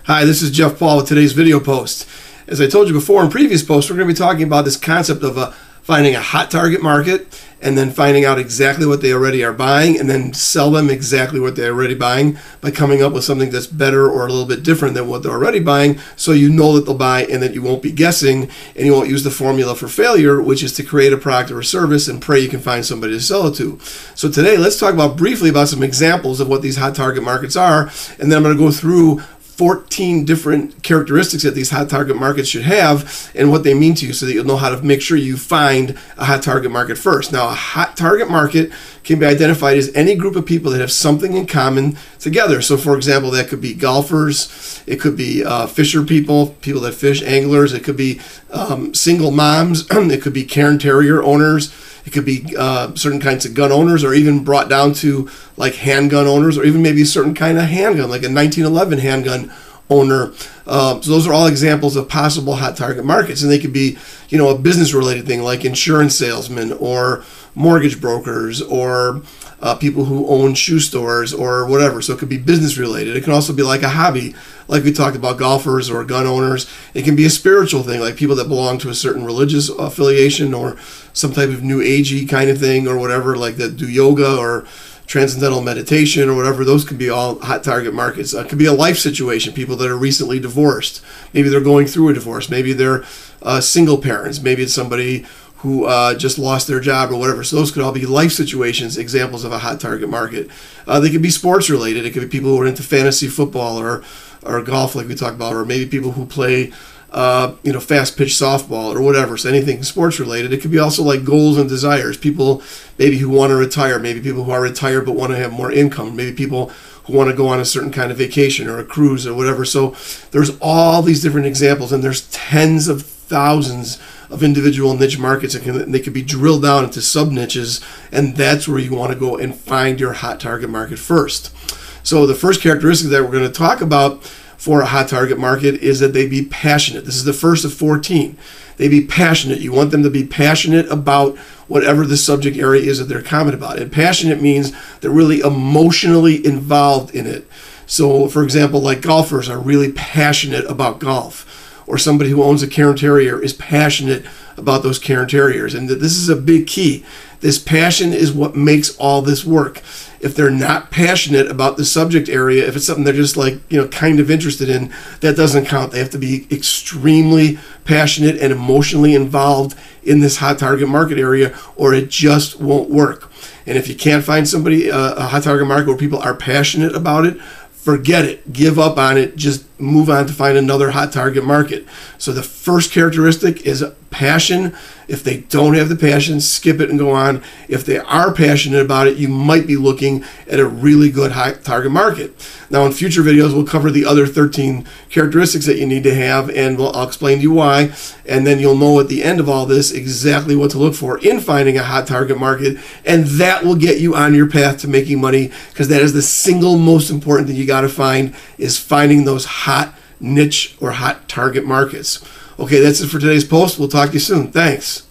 Hi, this is Jeff Paul with today's video post. As I told you before in previous posts, we're going to be talking about this concept of finding a hot target market and then finding out exactly what they already are buying and then sell them exactly what they're already buying by coming up with something that's better or a little bit different than what they're already buying, so you know that they'll buy and that you won't be guessing and you won't use the formula for failure, which is to create a product or a service and pray you can find somebody to sell it to. So today let's talk briefly about some examples of what these hot target markets are, and then I'm going to go through 14 different characteristics that these hot target markets should have and what they mean to you, so that you'll know how to make sure you find a hot target market first. Now, a hot target market can be identified as any group of people that have something in common together. So for example, that could be golfers, it could be fisher people that fish, anglers, it could be single moms, it could be Cairn Terrier owners, it could be certain kinds of gun owners, or even brought down to like handgun owners, or even maybe a certain kind of handgun, like a 1911 handgun owner. So those are all examples of possible hot target markets, and they could be, a business-related thing like insurance salesmen or mortgage brokers or people who own shoe stores or whatever. So it could be business-related. It can also be like a hobby, like we talked about golfers or gun owners. It can be a spiritual thing, like people that belong to a certain religious affiliation or some type of new agey kind of thing or whatever, like that do yoga or transcendental meditation or whatever. Those could be all hot target markets. It could be a life situation, people that are recently divorced. Maybe they're going through a divorce. Maybe they're single parents. Maybe it's somebody who just lost their job or whatever. So those could all be life situations, examples of a hot target market. They could be sports related. It could be people who are into fantasy football or golf, like we talked about, or maybe people who play fast pitch softball or whatever. So anything sports related. It could be also like goals and desires. People maybe who want to retire, maybe people who are retired but want to have more income, maybe people who want to go on a certain kind of vacation or a cruise or whatever. So there's all these different examples, and there's tens of thousands of individual niche markets, and they could be drilled down into sub niches, and that's where you want to go and find your hot target market first. So the first characteristic that we're going to talk about for a hot target market is that they be passionate. This is the first of 14. They be passionate. You want them to be passionate about whatever the subject area is that they're comment about. And passionate means they're really emotionally involved in it. So for example, like golfers are really passionate about golf, or somebody who owns a Cairn Terrier is passionate about those Cairn Terriers. And this is a big key. This passion is what makes all this work. If they're not passionate about the subject area, if it's something they're just like, kind of interested in, that doesn't count. They have to be extremely passionate and emotionally involved in this hot target market area, or it just won't work. And if you can't find somebody, a hot target market where people are passionate about it, forget it. Give up on it. Just move on to find another hot target market. So the first characteristic is passion. If they don't have the passion, skip it and go on. If they are passionate about it, you might be looking at a really good hot target market. Now in future videos, we'll cover the other 13 characteristics that you need to have, and I'll explain to you why, and then you'll know at the end of all this exactly what to look for in finding a hot target market, and that will get you on your path to making money, because that is the single most important thing you got to find, is finding those hot niche or hot target markets. Okay, that's it for today's post. We'll talk to you soon. Thanks.